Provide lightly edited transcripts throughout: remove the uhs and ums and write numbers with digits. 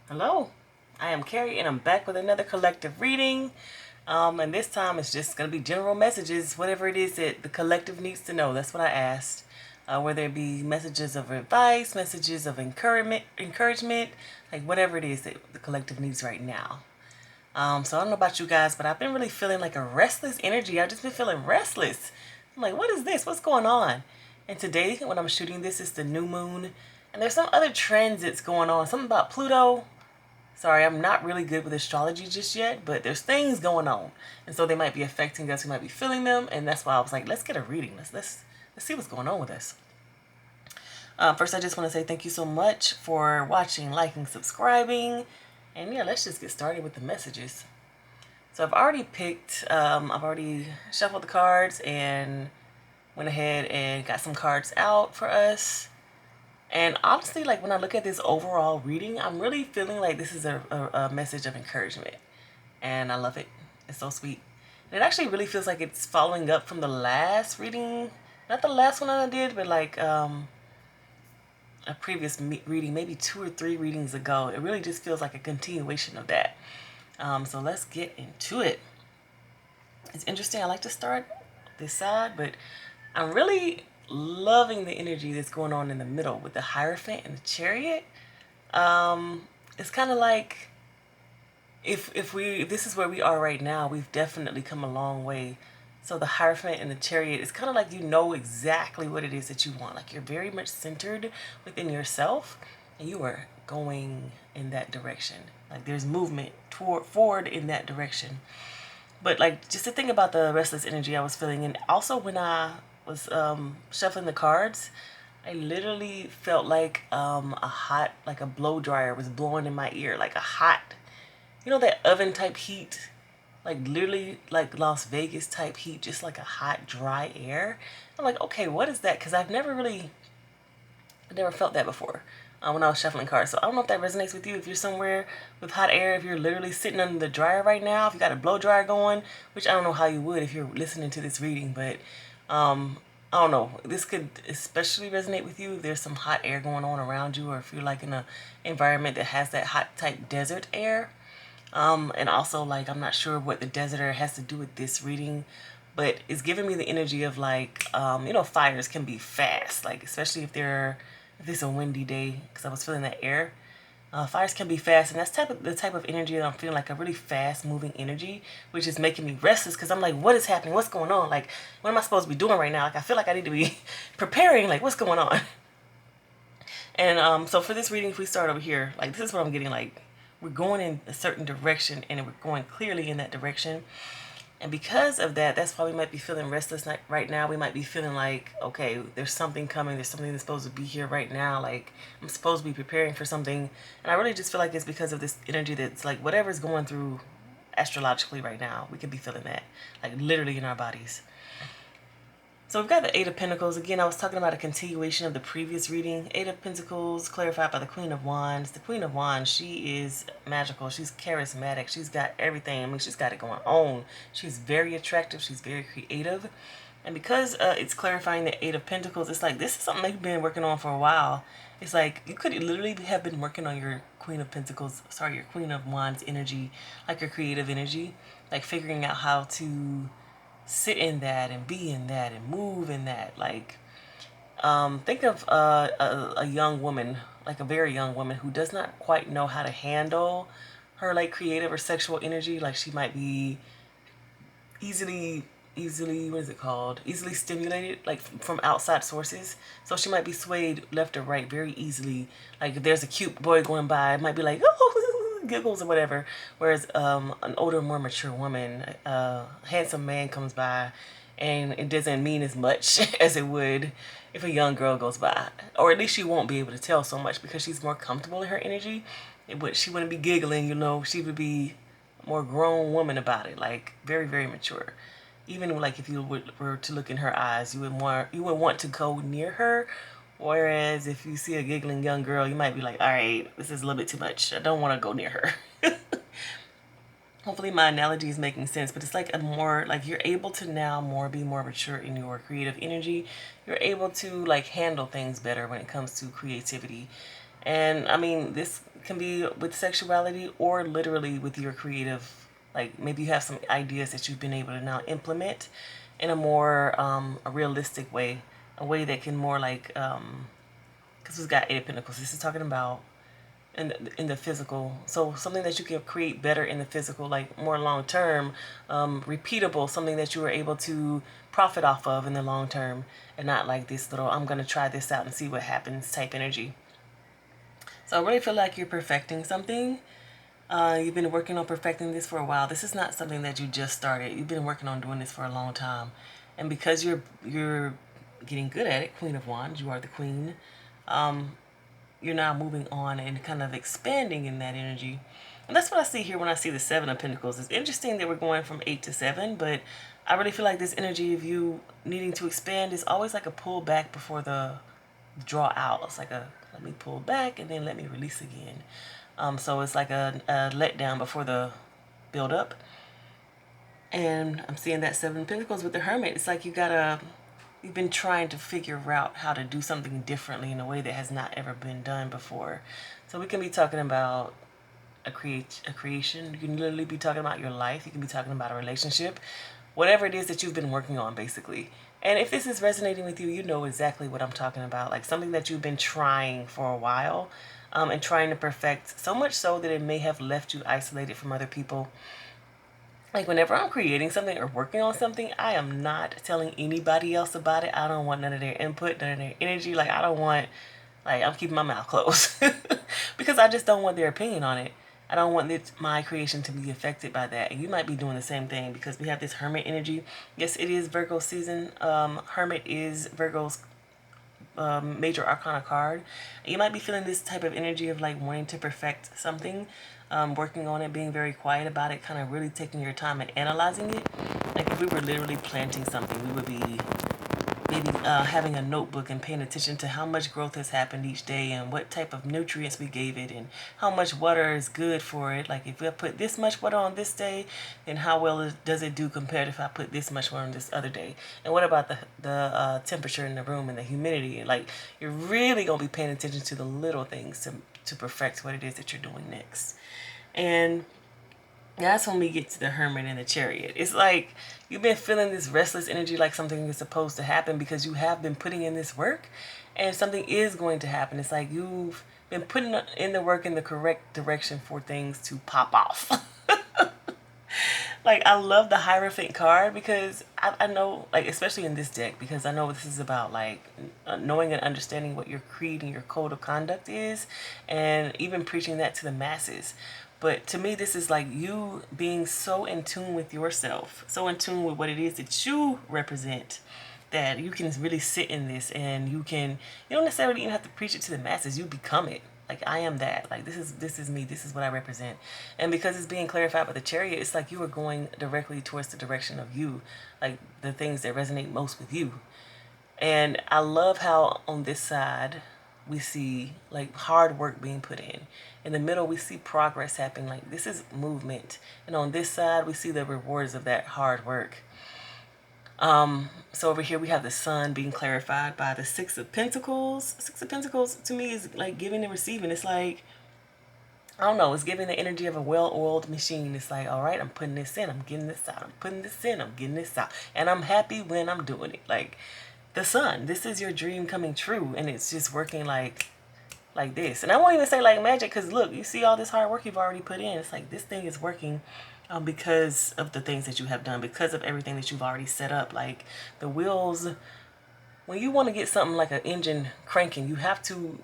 Hello, I am Carrie and I'm back with another collective reading. And this time it's just going to be general messages, whatever it is that the collective needs to know. That's what I asked. Whether it be messages of advice, messages of encouragement, like whatever it is that the collective needs right now. So I don't know about you guys, but I've been really feeling like a restless energy. I've just been feeling restless. I'm like, what is this? What's going on? And today, when I'm shooting this, is the new moon. And there's some other transits going on. Something about Pluto. Sorry, I'm not really good with astrology just yet, but there's things going on, and so they might be affecting us. We might be feeling them, and that's why I was like, let's get a reading. Let's see what's going on with us. First, I just want to say thank you so much for watching, liking, subscribing, and yeah, let's just get started with the messages. So I've already picked, I've already shuffled the cards and went ahead and got some cards out for us. And honestly, like when I look at this overall reading, I'm really feeling like this is a message of encouragement. And I love it. It's so sweet. And it actually really feels like it's following up from the last reading. Not the last one I did, but like a previous reading, maybe 2 or 3 readings ago. It really just feels like a continuation of that. So let's get into it. It's interesting. I like to start this side, but I'm really loving the energy that's going on in the middle with the Hierophant and the Chariot. It's kind of like if this is where we are right now, we've definitely come a long way. So the Hierophant and the Chariot, it's kind of like you know exactly what it is that you want. Like you're very much centered within yourself, and you are going in that direction. Like there's movement forward in that direction. But like just to think about the restless energy I was feeling, and also when I was shuffling the cards, I literally felt like a hot, like a blow dryer was blowing in my ear, like a hot, you know, that oven type heat, like literally like Las Vegas type heat, just like a hot, dry air. I'm like, okay, what is that? Because I've never felt that before when I was shuffling cards. So I don't know if that resonates with you. If you're somewhere with hot air, if you're literally sitting under the dryer right now, if you got a blow dryer going, which I don't know how you would if you're listening to this reading, but I don't know. This could especially resonate with you if there's some hot air going on around you, or if you're like in an environment that has that hot type desert air. And also, like, I'm not sure what the desert air has to do with this reading, but it's giving me the energy of like, you know, fires can be fast, like especially if it's a windy day, because I was feeling that air. Fires can be fast, and that's the type of energy that I'm feeling, like a really fast moving energy, which is making me restless because I'm like, what is happening? What's going on? Like, what am I supposed to be doing right now? Like, I feel like I need to be preparing. Like, what's going on? And so for this reading, if we start over here, like this is what I'm getting. Like, we're going in a certain direction, and we're going clearly in that direction. And because of that, that's why we might be feeling restless right now. We might be feeling like, okay, there's something coming. There's something that's supposed to be here right now. Like, I'm supposed to be preparing for something. And I really just feel like it's because of this energy that's like whatever's going through astrologically right now, we could be feeling that, like literally in our bodies. So we've got the Eight of Pentacles. Again, I was talking about a continuation of the previous reading. Eight of Pentacles clarified by the Queen of Wands. The Queen of Wands, she is magical. She's charismatic. She's got everything. I mean, she's got it going on. She's very attractive. She's very creative. And because it's clarifying the Eight of Pentacles, it's like this is something they've been working on for a while. It's like you could literally have been working on your Queen of Pentacles, sorry, your Queen of Wands energy, like your creative energy, like figuring out how to sit in that and be in that and move in that. Like, think of a young woman, like a very young woman who does not quite know how to handle her like creative or sexual energy. Like she might be easily what is it called, easily stimulated, like from outside sources. So she might be swayed left or right very easily. Like if there's a cute boy going by, it might be like, oh, giggles or whatever. Whereas an older, more mature woman, a handsome man comes by, and it doesn't mean as much as it would if a young girl goes by. Or at least she won't be able to tell so much because she's more comfortable in her energy. She wouldn't be giggling, you know. She would be more grown woman about it, like very, very mature. Even like if you were to look in her eyes, you would want to go near her. Whereas if you see a giggling young girl, you might be like, all right, this is a little bit too much. I don't want to go near her. Hopefully my analogy is making sense, but it's like a more like you're able to now be more mature in your creative energy. You're able to like handle things better when it comes to creativity. And I mean, this can be with sexuality or literally with your creative, like maybe you have some ideas that you've been able to now implement in a more a realistic way, a way that can more like because we've got Eight of Pentacles. This is talking about in the physical, so something that you can create better in the physical, like more long term, repeatable, something that you were able to profit off of in the long term, and not like this little I'm gonna try this out and see what happens type energy. So I really feel like you're perfecting something. You've been working on perfecting this for a while. This is not something that you just started. You've been working on doing this for a long time, and because you're getting good at it, Queen of Wands, you are the queen. You're now moving on and kind of expanding in that energy. And that's what I see here when I see the Seven of Pentacles. It's interesting that we're going from 8 to 7, but I really feel like this energy of you needing to expand is always like a pull back before the draw out. It's like a let me pull back and then let me release again. So it's like a letdown before the build up. And I'm seeing that Seven of Pentacles with the Hermit. It's like you've been trying to figure out how to do something differently in a way that has not ever been done before. So we can be talking about a creation. You can literally be talking about your life. You can be talking about a relationship. Whatever it is that you've been working on, basically. And if this is resonating with you, you know exactly what I'm talking about. Like something that you've been trying for a while and trying to perfect, so much so that it may have left you isolated from other people. Like whenever I'm creating something or working on something, I am not telling anybody else about it. I don't want none of their input, none of their energy. Like I don't want, like I'm keeping my mouth closed because I just don't want their opinion on it. I don't want my creation to be affected by that. And you might be doing the same thing because we have this Hermit energy. Yes, it is Virgo season. Hermit is Virgo's major arcana card. You might be feeling this type of energy of like wanting to perfect something, working on it, being very quiet about it, kind of really taking your time and analyzing it. Like if we were literally planting something, we would be maybe having a notebook and paying attention to how much growth has happened each day and what type of nutrients we gave it and how much water is good for it. Like if I put this much water on this day, then how well does it do compared if I put this much water on this other day? And what about the temperature in the room and the humidity? Like you're really going to be paying attention to the little things to perfect what it is that you're doing next. And that's when we get to the Hermit and the Chariot. It's like you've been feeling this restless energy like something is supposed to happen because you have been putting in this work and something is going to happen. It's like you've been putting in the work in the correct direction for things to pop off. Like I love the Hierophant card because I know, like especially in this deck, because I know this is about like knowing and understanding what your creed and your code of conduct is and even preaching that to the masses. But to me, this is like you being so in tune with yourself, so in tune with what it is that you represent, that you can really sit in this and you don't necessarily even have to preach it to the masses. You become it. Like I am that. Like this is me. This is what I represent. And because it's being clarified by the Chariot, it's like you are going directly towards the direction of you, like the things that resonate most with you. And I love how on this side we see like hard work being put in. In the middle, we see progress happening. Like this is movement. And on this side, we see the rewards of that hard work. So over here we have the Sun being clarified by the Six of Pentacles. Six of Pentacles to me is like giving and receiving. It's like, I don't know, it's giving the energy of a well-oiled machine. It's like, all right, I'm putting this in, I'm getting this out, I'm putting this in, I'm getting this out. And I'm happy when I'm doing it. Like the Sun, this is your dream coming true. And it's just working like this. And I won't even say like magic because look, you see all this hard work you've already put in. It's like this thing is working because of the things that you have done, because of everything that you've already set up. Like the wheels, when you want to get something like an engine cranking, you have to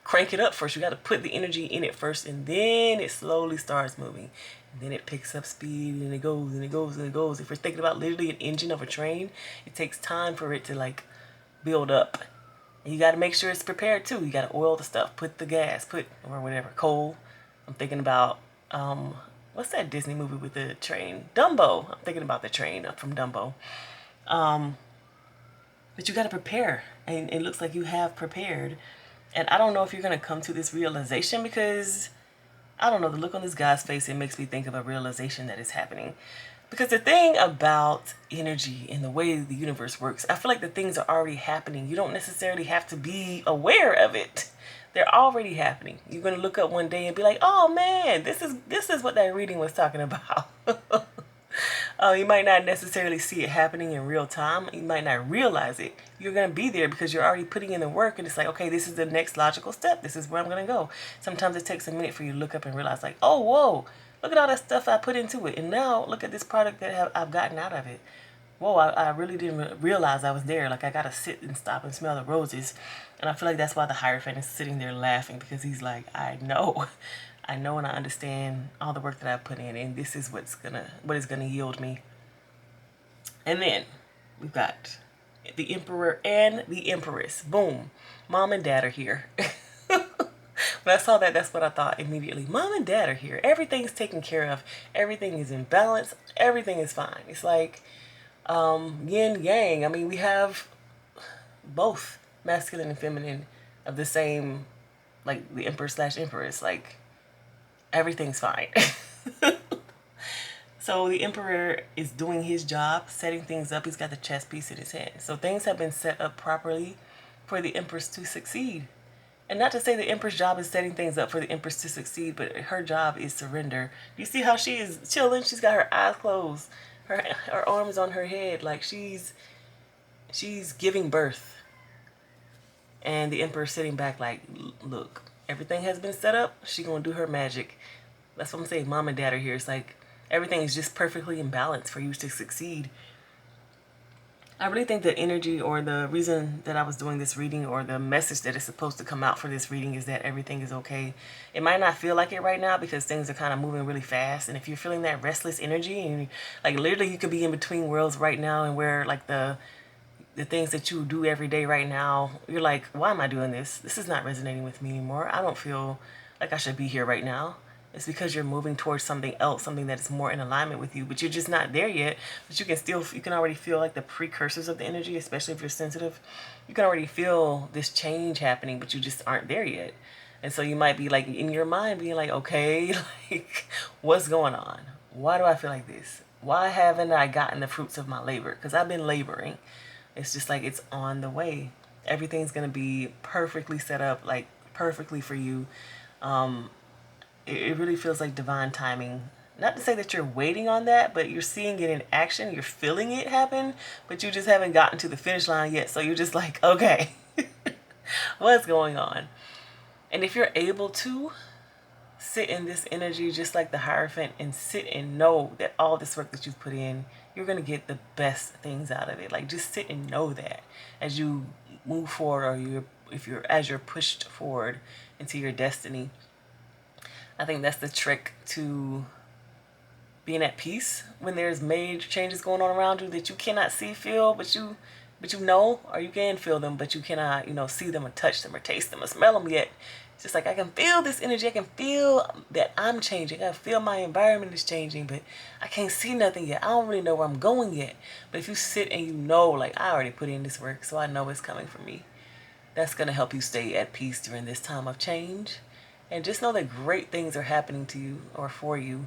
crank it up first. You got to put the energy in it first, and then it slowly starts moving. And then it picks up speed, and it goes and it goes and it goes. If we're thinking about literally an engine of a train, it takes time for it to like build up. And you got to make sure it's prepared too. You got to oil the stuff, put the gas, or whatever, coal. I'm thinking about what's that Disney movie with the train? Dumbo. I'm thinking about the train from Dumbo. But you got to prepare, and it looks like you have prepared. And I don't know if you're going to come to this realization because, I don't know, the look on this guy's face, it makes me think of a realization that is happening. Because the thing about energy and the way the universe works, I feel like the things are already happening. You don't necessarily have to be aware of it. They're already happening. You're gonna look up one day and be like, "Oh man, this is what that reading was talking about." You might not necessarily see it happening in real time. You might not realize it. You're gonna be there because you're already putting in the work, and it's like, okay, this is the next logical step. This is where I'm gonna go. Sometimes it takes a minute for you to look up and realize, like, oh, whoa, look at all that stuff I put into it, and now look at this product that I've gotten out of it. Whoa, I really didn't realize I was there. Like, I gotta sit and stop and smell the roses. And I feel like that's why the Hierophant is sitting there laughing, because he's like, I know. I know and I understand all the work that I put in, and this is what is gonna yield me. And then we've got the Emperor and the Empress. Boom. Mom and Dad are here. When I saw that, that's what I thought immediately. Mom and Dad are here. Everything's taken care of. Everything is in balance. Everything is fine. It's like yin yang. I mean, we have both masculine and feminine of the same, like the Emperor / Empress. Like, everything's fine. So the Emperor is doing his job, setting things up. He's got the chess piece in his hand. So things have been set up properly for the Empress to succeed. And not to say the Empress' job is setting things up for the Empress to succeed, but her job is surrender. You see how she is chilling? She's got her eyes closed, her arms on her head, like she's giving birth. And the Emperor's sitting back like, look, everything has been set up. She's going to do her magic. That's what I'm saying. Mom and Dad are here. It's like everything is just perfectly in balance for you to succeed. I really think the energy, or the reason that I was doing this reading, or the message that is supposed to come out for this reading, is that everything is okay. It might not feel like it right now because things are kind of moving really fast. And if you're feeling that restless energy, and like literally you could be in between worlds right now, and where like the things that you do every day right now, you're like, why am I doing this? This is not resonating with me anymore. I don't feel like I should be here right now. It's because you're moving towards something else, something that is more in alignment with you, but you're just not there yet. But you can already feel like the precursors of the energy, especially if you're sensitive. You can already feel this change happening, but you just aren't there yet. And so you might be like in your mind being like, okay, like what's going on? Why do I feel like this? Why haven't I gotten the fruits of my labor? Because I've been laboring. It's just like it's on the way. Everything's going to be perfectly set up, like perfectly for you. It really feels like divine timing. Not to say that you're waiting on that, but you're seeing it in action. You're feeling it happen, but you just haven't gotten to the finish line yet. So you're just like, okay, what's going on? And if you're able to sit in this energy just like the Hierophant, and sit and know that all this work that you've put in, you're going to get the best things out of it. Like, just sit and know that as you move forward, or as you're pushed forward into your destiny. I think that's the trick to being at peace when there's major changes going on around you that you cannot see, feel, but you know, or you can feel them, but you cannot, see them or touch them or taste them or smell them yet. It's just like, I can feel this energy. I can feel that I'm changing. I feel my environment is changing, but I can't see nothing yet. I don't really know where I'm going yet. But if you sit and you know, like, I already put in this work, so I know it's coming for me, that's going to help you stay at peace during this time of change. And just know that great things are happening to you or for you.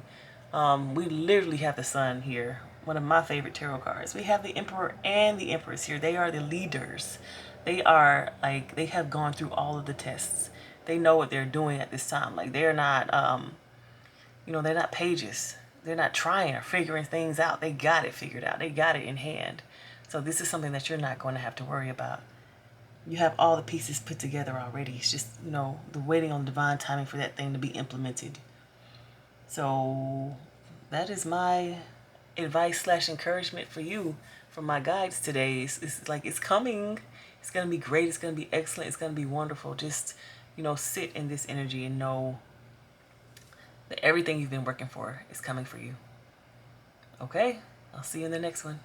We literally have the Sun here, one of my favorite tarot cards. We have the Emperor and the Empress here. They are the leaders. They are like, they have gone through all of the tests. They know what they're doing at this time. Like, they're not, they're not pages. They're not trying or figuring things out. They got it figured out. They got it in hand. So this is something that you're not going to have to worry about. You have all the pieces put together already. It's just, the waiting on divine timing for that thing to be implemented. So that is my advice / encouragement for you from my guides today. It's like, it's coming. It's going to be great. It's going to be excellent. It's going to be wonderful. Just, sit in this energy and know that everything you've been working for is coming for you. Okay? I'll see you in the next one.